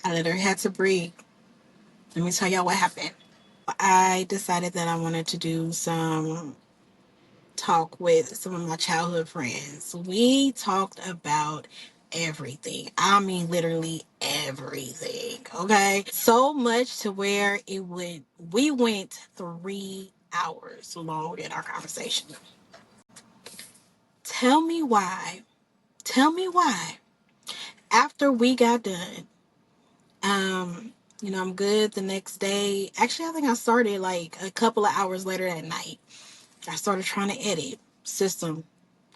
I literally had to breathe. Let me tell y'all what happened. I decided that I wanted to do some talk with some of my childhood friends. We talked about everything. I mean, literally everything. Okay. So much to where we went 3 hours long in our conversation. Tell me why. Tell me why. After we got done, I'm good the next day. Actually, I think I started like a couple of hours later that night. I started trying to edit. System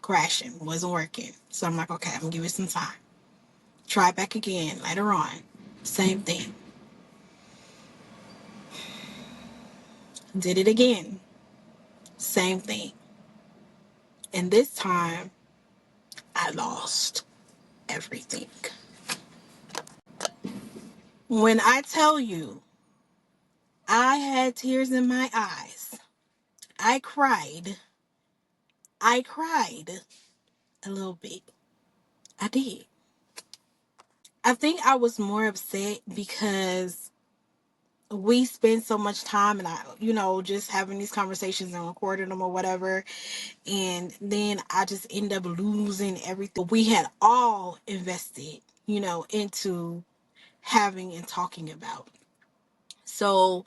crashing. Wasn't working. So I'm like, okay, I'm gonna give it some time. Try it back again later on. Same thing. Did it again. Same thing. And this time, I lost everything. When I tell you, I had tears in my eyes. I cried. I cried a little bit. I did. I think I was more upset because we spend so much time and just having these conversations and recording them or whatever. And then I just end up losing everything we had all invested, into having and talking about. So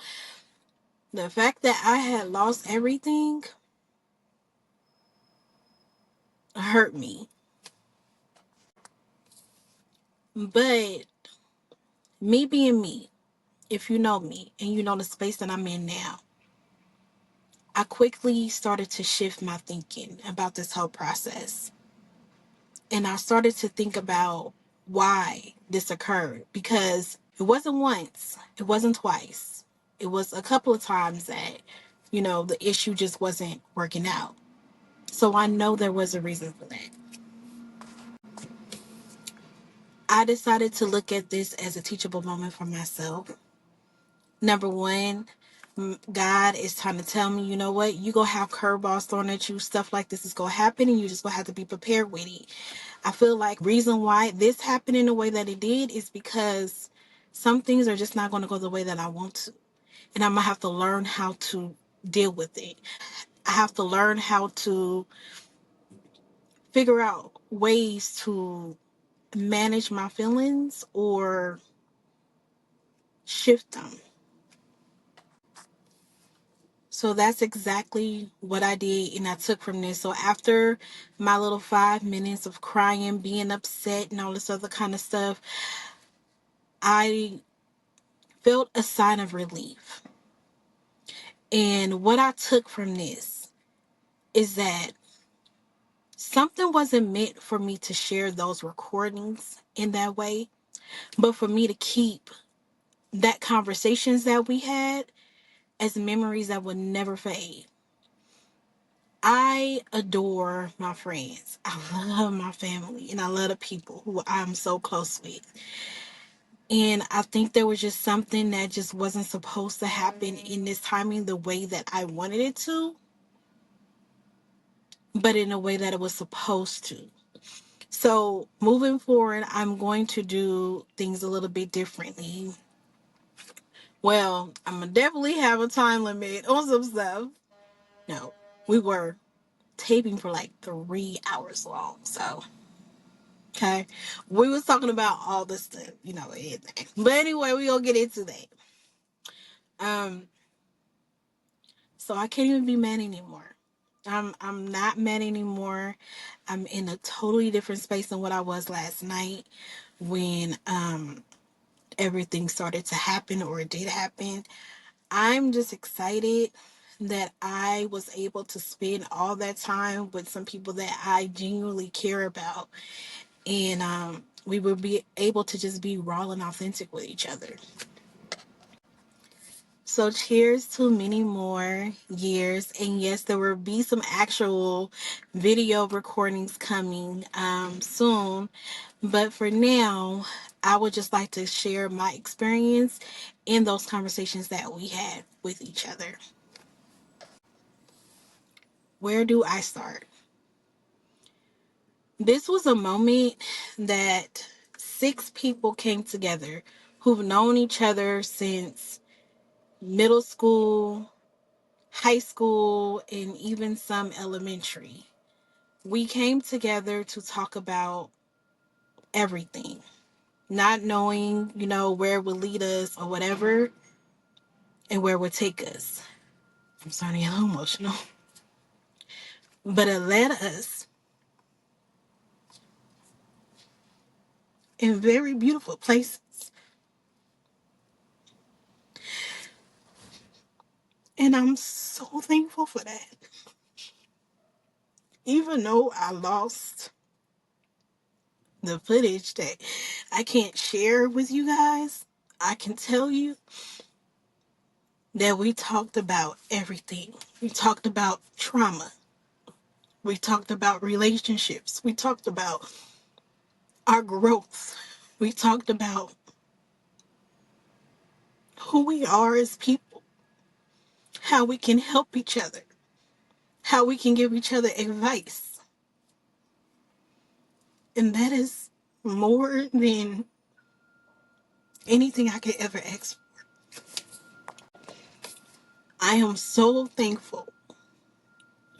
the fact that I had lost everything hurt me. But me being me, if you know me and you know the space that I'm in now, I quickly started to shift my thinking about this whole process. And I started to think about why this occurred, because it wasn't once, it wasn't twice. It was a couple of times that, the issue just wasn't working out. So I know there was a reason for that. I decided to look at this as a teachable moment for myself. Number one, God is trying to tell me, you know what, you gonna have curveballs thrown at you, stuff like this is gonna happen, and you just gonna have to be prepared with it. I feel like reason why this happened in the way that it did is because some things are just not gonna go the way that I want to. And I'm gonna have to learn how to deal with it. I have to learn how to figure out ways to manage my feelings or shift them. So that's exactly what I did and I took from this. So after my little 5 minutes of crying, being upset and all this other kind of stuff, I felt a sign of relief. And what I took from this is that something wasn't meant for me to share those recordings in that way, but for me to keep that conversations that we had as memories that would never fade. I adore my friends. I love my family and I love the people who I'm so close with. And I think there was just something that just wasn't supposed to happen in this timing the way that I wanted it to, but in a way that it was supposed to. So moving forward, I'm going to do things a little bit differently. Well, I'm going to definitely have a time limit on some stuff. No, we were taping for like 3 hours long. So, okay. We was talking about all this stuff, everything. But anyway, we gonna get into that. Um, so I can't even be mad anymore. I'm not mad anymore. I'm in a totally different space than what I was last night when everything started to happen or it did happen. I'm just excited that I was able to spend all that time with some people that I genuinely care about. And we will be able to just be raw and authentic with each other. So cheers to many more years. And yes, there will be some actual video recordings coming soon. But for now, I would just like to share my experience in those conversations that we had with each other. Where do I start? This was a moment that 6 people came together who've known each other since middle school, high school, and even some elementary. We came together to talk about everything, not knowing, where it would lead us or whatever, and where it would take us. I'm starting to get a little emotional. But it led us in very beautiful places. And I'm so thankful for that. Even though I lost the footage that I can't share with you guys, I can tell you that we talked about everything. We talked about trauma. We talked about relationships. We talked about our growth. We talked about who we are as people, how we can help each other, how we can give each other advice. And that is more than anything I could ever ask for. I am so thankful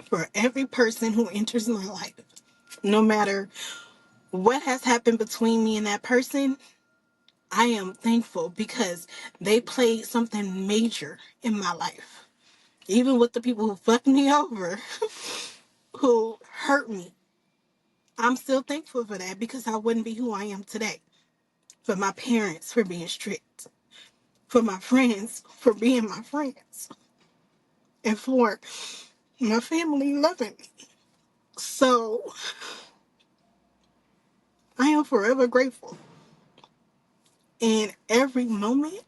for every person who enters my life. No matter what has happened between me and that person, I am thankful because they played something major in my life. Even with the people who fucked me over, who hurt me, I'm still thankful for that because I wouldn't be who I am today. For my parents for being strict, for my friends for being my friends, and for my family loving me. So I am forever grateful. And every moment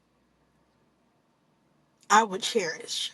I would cherish.